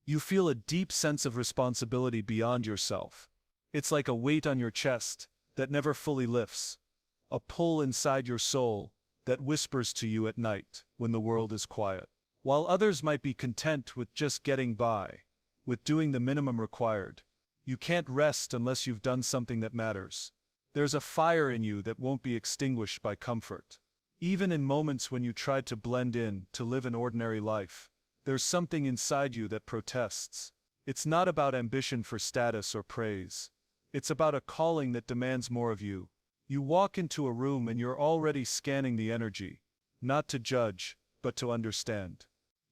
You feel a deep sense of responsibility beyond yourself. It's like a weight on your chest that never fully lifts, a pull inside your soul that whispers to you at night when the world is quiet. While others might be content with just getting by, with doing the minimum required, you can't rest unless you've done something that matters. There's a fire in you that won't be extinguished by comfort. Even in moments when you try to blend in, to live an ordinary life, there's something inside you that protests. It's not about ambition for status or praise. It's about a calling that demands more of you. You walk into a room and you're already scanning the energy, not to judge, but to understand.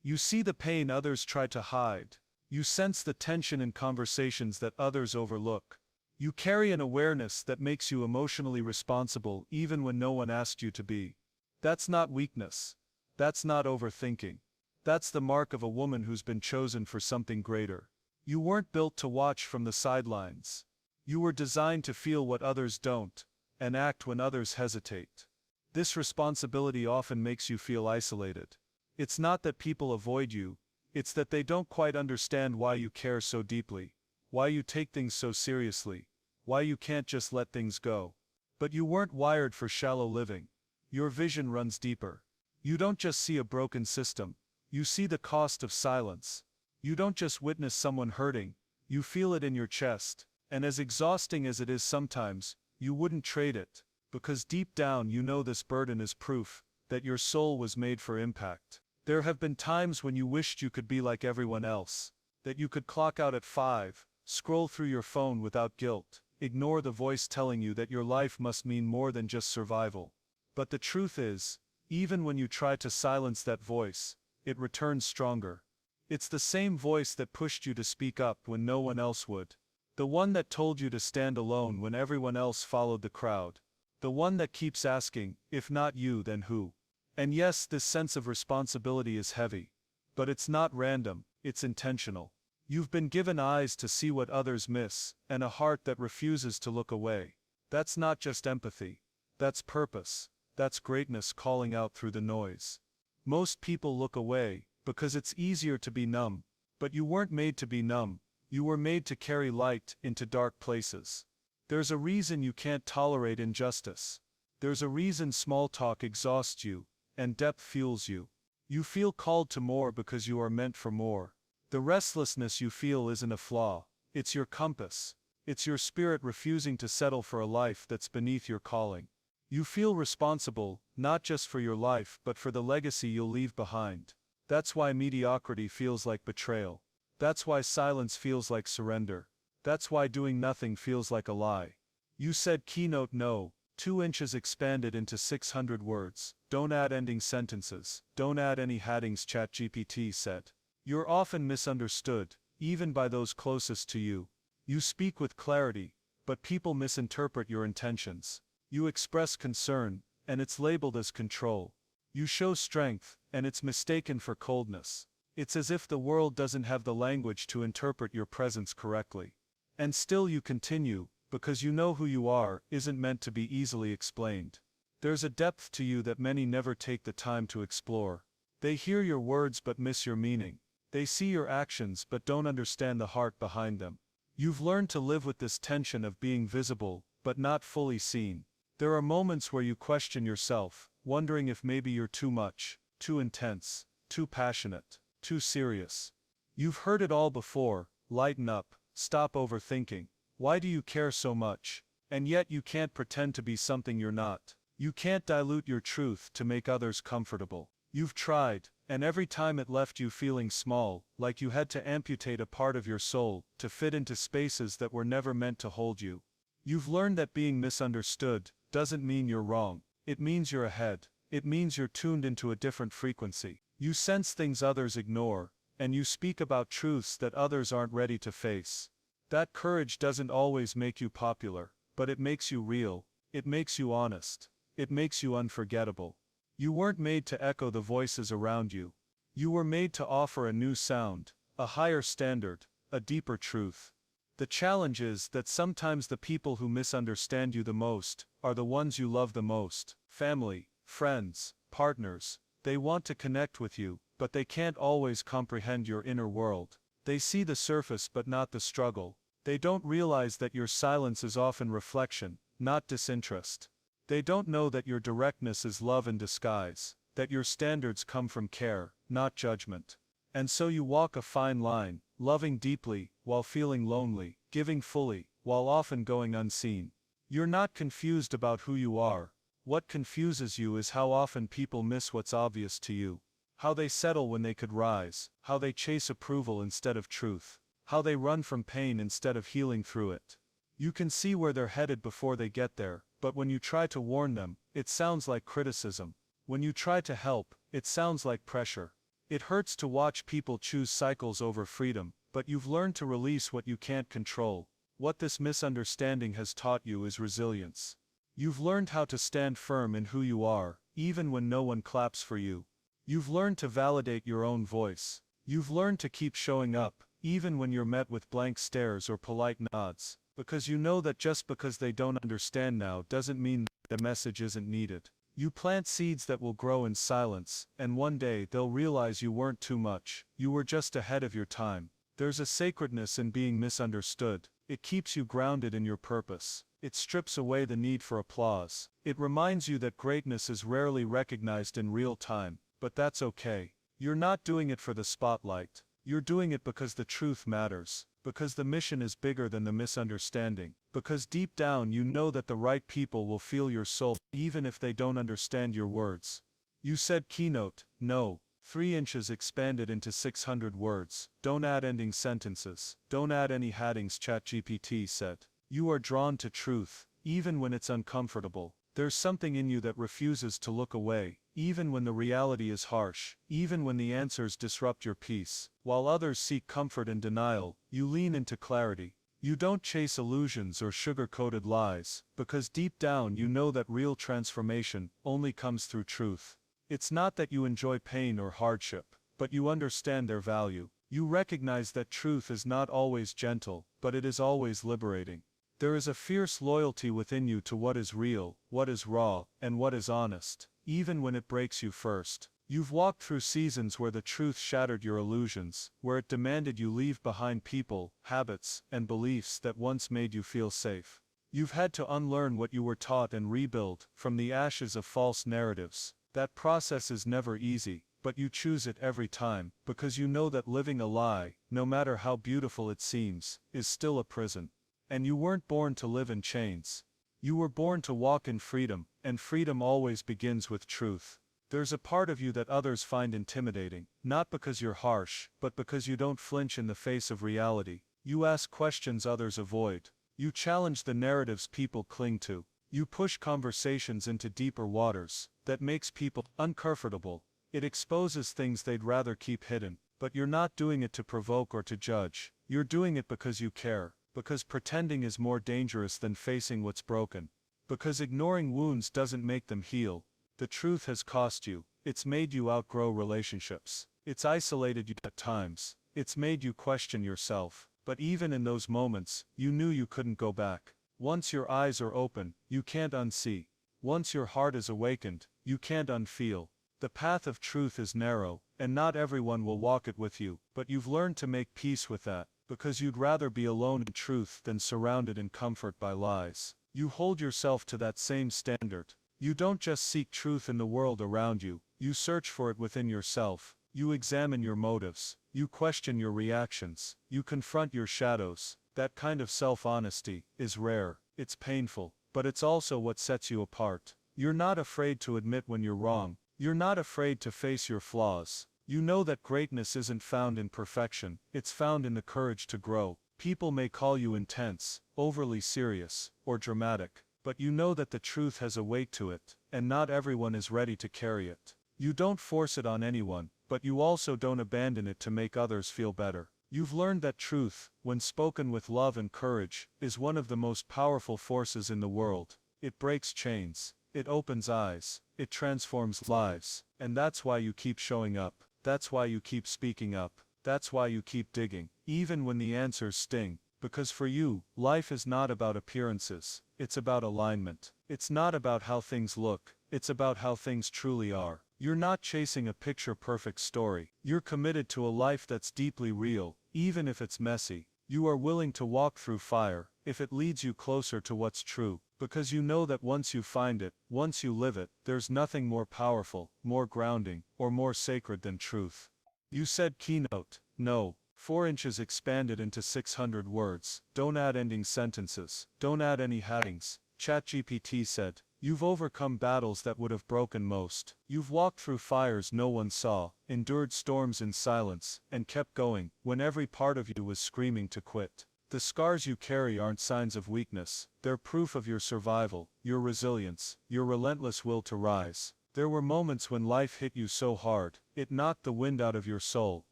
You see the pain others try to hide. You sense the tension in conversations that others overlook. You carry an awareness that makes you emotionally responsible even when no one asked you to be. That's not weakness. That's not overthinking. That's the mark of a woman who's been chosen for something greater. You weren't built to watch from the sidelines. You were designed to feel what others don't, and act when others hesitate. This responsibility often makes you feel isolated. It's not that people avoid you, it's that they don't quite understand why you care so deeply, why you take things so seriously, why you can't just let things go. But you weren't wired for shallow living. Your vision runs deeper. You don't just see a broken system, you see the cost of silence. You don't just witness someone hurting, you feel it in your chest, and as exhausting as it is sometimes, you wouldn't trade it, because deep down you know this burden is proof that your soul was made for impact. There have been times when you wished you could be like everyone else, that you could clock out at 5, scroll through your phone without guilt, ignore the voice telling you that your life must mean more than just survival. But the truth is, even when you try to silence that voice, it returns stronger. It's the same voice that pushed you to speak up when no one else would. The one that told you to stand alone when everyone else followed the crowd. The one that keeps asking, if not you, then who? And yes, this sense of responsibility is heavy. But it's not random, it's intentional. You've been given eyes to see what others miss, and a heart that refuses to look away. That's not just empathy. That's purpose. That's greatness calling out through the noise. Most people look away, because it's easier to be numb. But you weren't made to be numb. You were made to carry light into dark places. There's a reason you can't tolerate injustice. There's a reason small talk exhausts you, and depth fuels you. You feel called to more because you are meant for more. The restlessness you feel isn't a flaw, it's your compass. It's your spirit refusing to settle for a life that's beneath your calling. You feel responsible, not just for your life but for the legacy you'll leave behind. That's why mediocrity feels like betrayal. That's why silence feels like surrender. That's why doing nothing feels like a lie. You said keynote no, 2 inches expanded into 600 words. Don't add ending sentences. Don't add any headings, ChatGPT said. You're often misunderstood, even by those closest to you. You speak with clarity, but people misinterpret your intentions. You express concern, and it's labeled as control. You show strength, and it's mistaken for coldness. It's as if the world doesn't have the language to interpret your presence correctly. And still you continue, because you know who you are isn't meant to be easily explained. There's a depth to you that many never take the time to explore. They hear your words but miss your meaning. They see your actions but don't understand the heart behind them. You've learned to live with this tension of being visible, but not fully seen. There are moments where you question yourself, wondering if maybe you're too much, too intense, too passionate, too serious. You've heard it all before: lighten up, stop overthinking. Why do you care so much? And yet you can't pretend to be something you're not. You can't dilute your truth to make others comfortable. You've tried, and every time it left you feeling small, like you had to amputate a part of your soul to fit into spaces that were never meant to hold you. You've learned that being misunderstood doesn't mean you're wrong. It means you're ahead. It means you're tuned into a different frequency. You sense things others ignore, and you speak about truths that others aren't ready to face. That courage doesn't always make you popular, but it makes you real. It makes you honest. It makes you unforgettable. You weren't made to echo the voices around you. You were made to offer a new sound, a higher standard, a deeper truth. The challenge is that sometimes the people who misunderstand you the most are the ones you love the most. Family, friends, partners. They want to connect with you, but they can't always comprehend your inner world. They see the surface but not the struggle. They don't realize that your silence is often reflection, not disinterest. They don't know that your directness is love in disguise, that your standards come from care, not judgment. And so you walk a fine line, loving deeply, while feeling lonely, giving fully, while often going unseen. You're not confused about who you are. What confuses you is how often people miss what's obvious to you. How they settle when they could rise, how they chase approval instead of truth, how they run from pain instead of healing through it. You can see where they're headed before they get there, but when you try to warn them, it sounds like criticism. When you try to help, it sounds like pressure. It hurts to watch people choose cycles over freedom, but you've learned to release what you can't control. What this misunderstanding has taught you is resilience. You've learned how to stand firm in who you are, even when no one claps for you. You've learned to validate your own voice. You've learned to keep showing up, even when you're met with blank stares or polite nods, because you know that just because they don't understand now doesn't mean the message isn't needed. You plant seeds that will grow in silence, and one day they'll realize you weren't too much, you were just ahead of your time. There's a sacredness in being misunderstood. It keeps you grounded in your purpose. It strips away the need for applause. It reminds you that greatness is rarely recognized in real time, but that's okay. You're not doing it for the spotlight. You're doing it because the truth matters, because the mission is bigger than the misunderstanding, because deep down you know that the right people will feel your soul, even if they don't understand your words. You said keynote, no. 3 inches expanded into 600 words. Don't add ending sentences. Don't add any headings, ChatGPT said. You are drawn to truth, even when it's uncomfortable. There's something in you that refuses to look away, even when the reality is harsh, even when the answers disrupt your peace. While others seek comfort in denial, you lean into clarity. You don't chase illusions or sugar-coated lies, because deep down you know that real transformation only comes through truth. It's not that you enjoy pain or hardship, but you understand their value. You recognize that truth is not always gentle, but it is always liberating. There is a fierce loyalty within you to what is real, what is raw, and what is honest, even when it breaks you first. You've walked through seasons where the truth shattered your illusions, where it demanded you leave behind people, habits, and beliefs that once made you feel safe. You've had to unlearn what you were taught and rebuild from the ashes of false narratives. That process is never easy, but you choose it every time, because you know that living a lie, no matter how beautiful it seems, is still a prison. And you weren't born to live in chains. You were born to walk in freedom, and freedom always begins with truth. There's a part of you that others find intimidating, not because you're harsh, but because you don't flinch in the face of reality. You ask questions others avoid. You challenge the narratives people cling to. You push conversations into deeper waters. That makes people uncomfortable. It exposes things they'd rather keep hidden. But you're not doing it to provoke or to judge. You're doing it because you care. Because pretending is more dangerous than facing what's broken. Because ignoring wounds doesn't make them heal. The truth has cost you. It's made you outgrow relationships. It's isolated you at times. It's made you question yourself. But even in those moments, you knew you couldn't go back. Once your eyes are open, you can't unsee. Once your heart is awakened, you can't unfeel. The path of truth is narrow, and not everyone will walk it with you, but you've learned to make peace with that, because you'd rather be alone in truth than surrounded in comfort by lies. You hold yourself to that same standard. You don't just seek truth in the world around you, you search for it within yourself. You examine your motives. You question your reactions. You confront your shadows. That kind of self-honesty is rare. It's painful, but it's also what sets you apart. You're not afraid to admit when you're wrong. You're not afraid to face your flaws. You know that greatness isn't found in perfection, it's found in the courage to grow. People may call you intense, overly serious, or dramatic, but you know that the truth has a weight to it, and not everyone is ready to carry it. You don't force it on anyone, but you also don't abandon it to make others feel better. You've learned that truth, when spoken with love and courage, is one of the most powerful forces in the world. It breaks chains. It opens eyes. It transforms lives. And that's why you keep showing up. That's why you keep speaking up. That's why you keep digging, even when the answers sting. Because for you, life is not about appearances. It's about alignment. It's not about how things look. It's about how things truly are. You're not chasing a picture-perfect story. You're committed to a life that's deeply real, even if it's messy. You are willing to walk through fire, if it leads you closer to what's true, because you know that once you find it, once you live it, there's nothing more powerful, more grounding, or more sacred than truth. You said keynote, no. 4 inches expanded into 600 words. Don't add ending sentences. Don't add any headings. ChatGPT said, you've overcome battles that would have broken most. You've walked through fires no one saw, endured storms in silence, and kept going, when every part of you was screaming to quit. The scars you carry aren't signs of weakness. They're proof of your survival, your resilience, your relentless will to rise. There were moments when life hit you so hard, it knocked the wind out of your soul,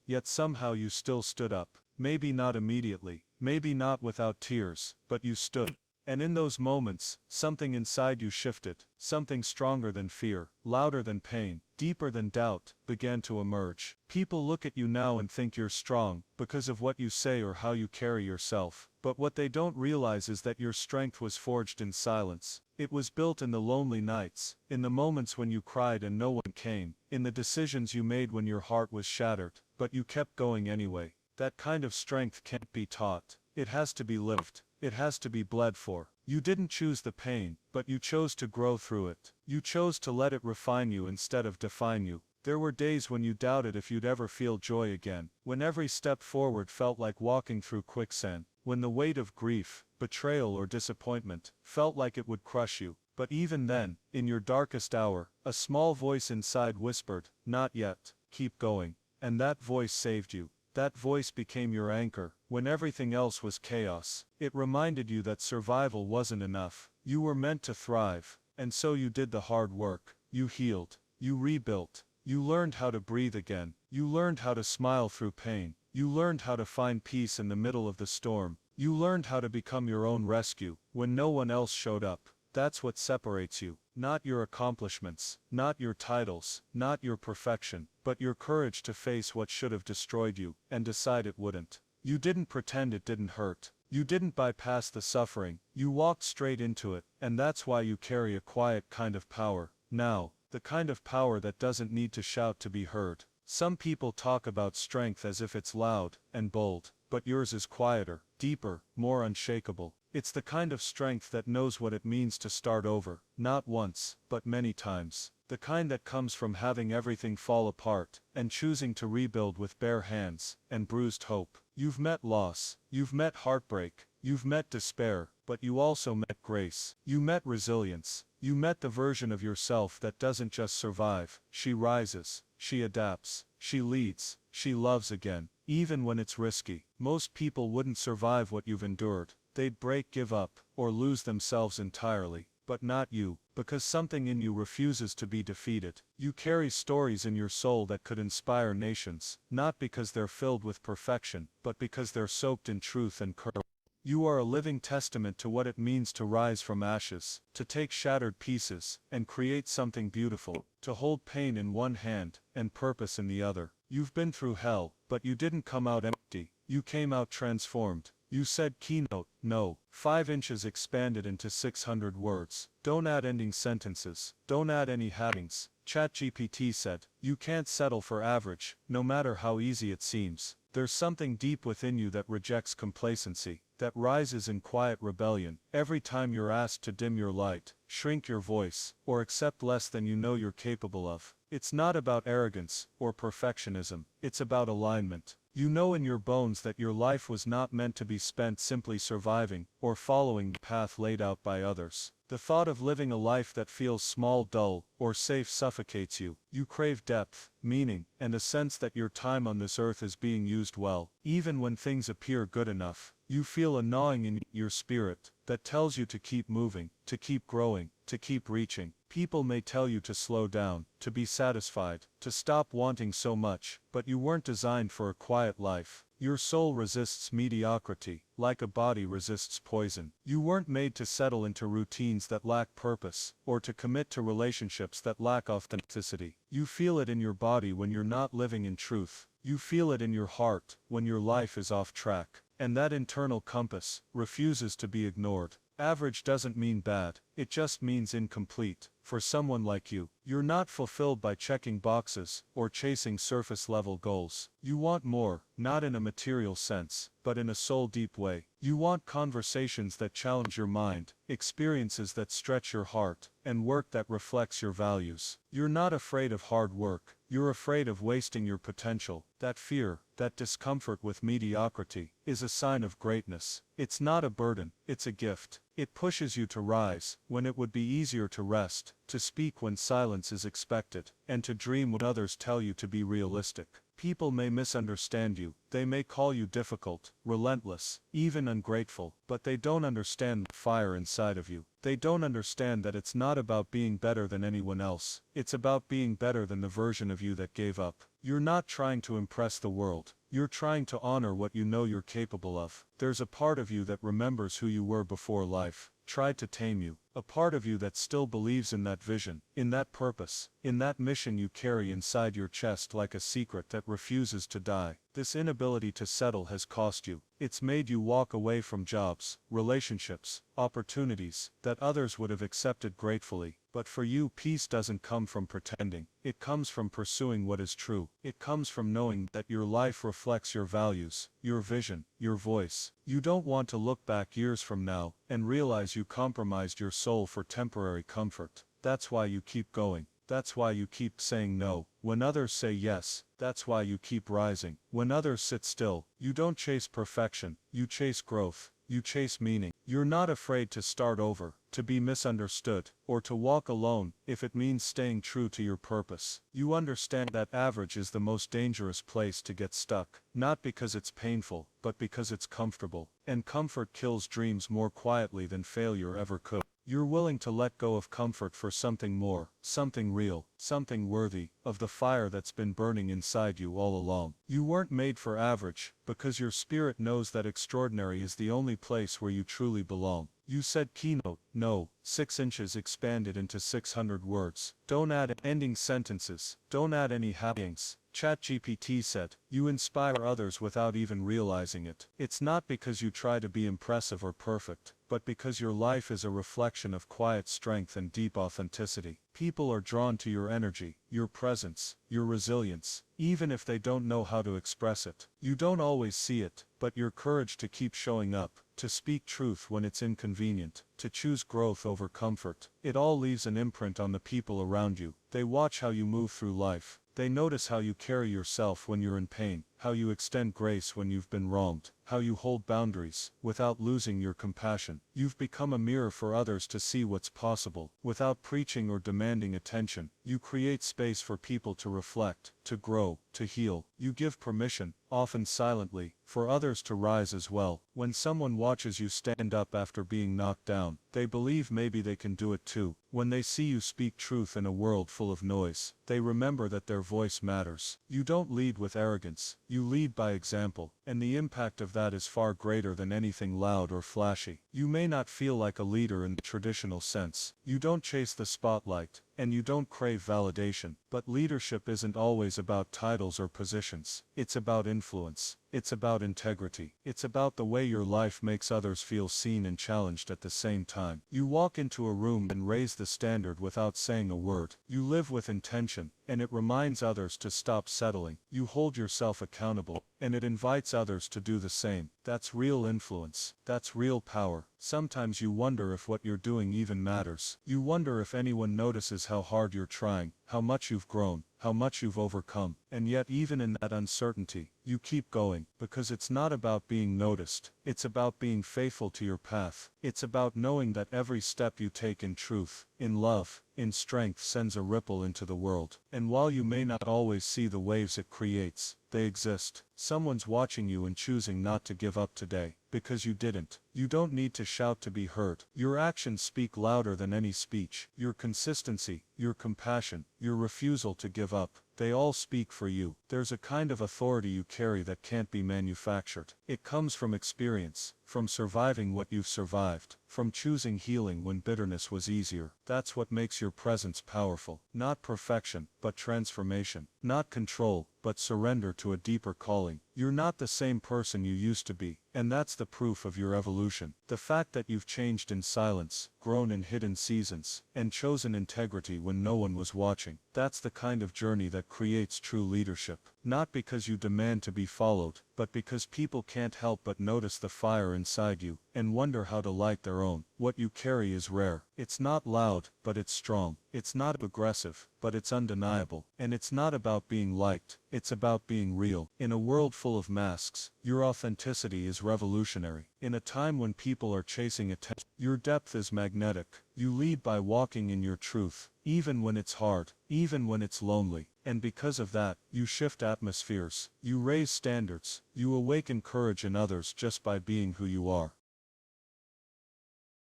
yet somehow you still stood up. Maybe not immediately, maybe not without tears, but you stood. And in those moments, something inside you shifted. Something stronger than fear, louder than pain, deeper than doubt, began to emerge. People look at you now and think you're strong, because of what you say or how you carry yourself. But what they don't realize is that your strength was forged in silence. It was built in the lonely nights, in the moments when you cried and no one came, in the decisions you made when your heart was shattered, but you kept going anyway. That kind of strength can't be taught. It has to be lived. It has to be bled for. You didn't choose the pain, but you chose to grow through it. You chose to let it refine you instead of define you. There were days when you doubted if you'd ever feel joy again, when every step forward felt like walking through quicksand, when the weight of grief, betrayal or disappointment felt like it would crush you. But even then, in your darkest hour, a small voice inside whispered, "Not yet, keep going." And that voice saved you. That voice became your anchor, when everything else was chaos. It reminded you that survival wasn't enough. You were meant to thrive, and so you did the hard work. You healed. You rebuilt. You learned how to breathe again. You learned how to smile through pain. You learned how to find peace in the middle of the storm. You learned how to become your own rescue, when no one else showed up. That's what separates you. Not your accomplishments, not your titles, not your perfection, but your courage to face what should have destroyed you, and decide it wouldn't. You didn't pretend it didn't hurt. You didn't bypass the suffering. You walked straight into it, and that's why you carry a quiet kind of power. Now, the kind of power that doesn't need to shout to be heard. Some people talk about strength as if it's loud and bold, but yours is quieter, deeper, more unshakable. It's the kind of strength that knows what it means to start over, not once, but many times. The kind that comes from having everything fall apart, and choosing to rebuild with bare hands, and bruised hope. You've met loss, you've met heartbreak, you've met despair, but you also met grace. You met resilience. You met the version of yourself that doesn't just survive, she rises, she adapts, she leads, she loves again, even when it's risky. Most people wouldn't survive what you've endured. They'd break, give up, or lose themselves entirely. But not you, because something in you refuses to be defeated. You carry stories in your soul that could inspire nations, not because they're filled with perfection, but because they're soaked in truth and courage. You are a living testament to what it means to rise from ashes, to take shattered pieces, and create something beautiful, to hold pain in one hand, and purpose in the other. You've been through hell, but you didn't come out empty. You came out transformed. You said keynote, no. 5 inches expanded into 600 words. Don't add ending sentences. Don't add any headings. ChatGPT said, you can't settle for average, no matter how easy it seems. There's something deep within you that rejects complacency, that rises in quiet rebellion. Every time you're asked to dim your light, shrink your voice, or accept less than you know you're capable of. It's not about arrogance or perfectionism. It's about alignment. You know in your bones that your life was not meant to be spent simply surviving or following the path laid out by others. The thought of living a life that feels small, dull, or safe suffocates you. You crave depth, meaning, and a sense that your time on this earth is being used well. Even when things appear good enough, you feel a gnawing in your spirit that tells you to keep moving, to keep growing, to keep reaching. People may tell you to slow down, to be satisfied, to stop wanting so much, but you weren't designed for a quiet life. Your soul resists mediocrity, like a body resists poison. You weren't made to settle into routines that lack purpose, or to commit to relationships that lack authenticity. You feel it in your body when you're not living in truth. You feel it in your heart when your life is off track. And that internal compass refuses to be ignored. Average doesn't mean bad, it just means incomplete. For someone like you, you're not fulfilled by checking boxes or chasing surface-level goals. You want more, not in a material sense, but in a soul-deep way. You want conversations that challenge your mind, experiences that stretch your heart, and work that reflects your values. You're not afraid of hard work, you're afraid of wasting your potential. That fear, that discomfort with mediocrity, is a sign of greatness. It's not a burden, it's a gift. It pushes you to rise, when it would be easier to rest, to speak when silence is expected, and to dream when others tell you to be realistic. People may misunderstand you, they may call you difficult, relentless, even ungrateful, but they don't understand the fire inside of you. They don't understand that it's not about being better than anyone else, it's about being better than the version of you that gave up. You're not trying to impress the world, you're trying to honor what you know you're capable of. There's a part of you that remembers who you were before life tried to tame you, a part of you that still believes in that vision, in that purpose, in that mission you carry inside your chest like a secret that refuses to die. This inability to settle has cost you. It's made you walk away from jobs, relationships, opportunities that others would have accepted gratefully. But for you, peace doesn't come from pretending. It comes from pursuing what is true. It comes from knowing that your life reflects your values, your vision, your voice. You don't want to look back years from now and realize you compromised your soul for temporary comfort. That's why you keep going. That's why you keep saying no when others say yes. That's why you keep rising when others sit still. You don't chase perfection, you chase growth, you chase meaning. You're not afraid to start over, to be misunderstood, or to walk alone, if it means staying true to your purpose. You understand that average is the most dangerous place to get stuck, not because it's painful, but because it's comfortable. And comfort kills dreams more quietly than failure ever could. You're willing to let go of comfort for something more, something real, something worthy of the fire that's been burning inside you all along. You weren't made for average, because your spirit knows that extraordinary is the only place where you truly belong. You said keynote, no, 6 inches expanded into 600 words. Don't add ending sentences, don't add any hashtags. ChatGPT said, you inspire others without even realizing it. It's not because you try to be impressive or perfect, but because your life is a reflection of quiet strength and deep authenticity. People are drawn to your energy, your presence, your resilience, even if they don't know how to express it. You don't always see it, but your courage to keep showing up, to speak truth when it's inconvenient, to choose growth over comfort, it all leaves an imprint on the people around you. They watch how you move through life. They notice how you carry yourself when you're in pain, how you extend grace when you've been wronged, how you hold boundaries without losing your compassion. You've become a mirror for others to see what's possible. Without preaching or demanding attention, you create space for people to reflect, to grow, to heal. You give permission, often silently, for others to rise as well. When someone watches you stand up after being knocked down, they believe maybe they can do it too. When they see you speak truth in a world full of noise, they remember that their voice matters. You don't lead with arrogance, you lead by example, and the impact of that is far greater than anything loud or flashy. You may not feel like a leader in the traditional sense. You don't chase the spotlight, and you don't crave validation. But leadership isn't always about titles or positions. It's about influence. It's about integrity. It's about the way your life makes others feel seen and challenged at the same time. You walk into a room and raise the standard without saying a word. You live with intention, and it reminds others to stop settling. You hold yourself accountable, and it invites others to do the same. That's real influence. That's real power. Sometimes you wonder if what you're doing even matters. You wonder if anyone notices how hard you're trying, how much you've grown, how much you've overcome. And yet even in that uncertainty, you keep going, because it's not about being noticed. It's about being faithful to your path. It's about knowing that every step you take in truth, in love, in strength sends a ripple into the world. And while you may not always see the waves it creates, they exist. Someone's watching you and choosing not to give up today, because you didn't. You don't need to shout to be heard. Your actions speak louder than any speech. Your consistency, your compassion, your refusal to give up, they all speak for you. There's a kind of authority you carry that can't be manufactured. It comes from experience, from surviving what you've survived, from choosing healing when bitterness was easier. That's what makes your presence powerful. Not perfection, but transformation. Not control, but surrender to a deeper calling. You're not the same person you used to be, and that's the proof of your evolution. The fact that you've changed in silence, grown in hidden seasons, and chosen integrity when no one was watching. That's the kind of journey that creates true leadership. Not because you demand to be followed, but because people can't help but notice the fire inside you, and wonder how to light their own. What you carry is rare. It's not loud, but it's strong. It's not aggressive, but it's undeniable. And it's not about being liked, it's about being real. In a world full of masks, your authenticity is revolutionary. In a time when people are chasing attention, your depth is magnetic. You lead by walking in your truth, even when it's hard, even when it's lonely. And because of that, you shift atmospheres, you raise standards, you awaken courage in others just by being who you are.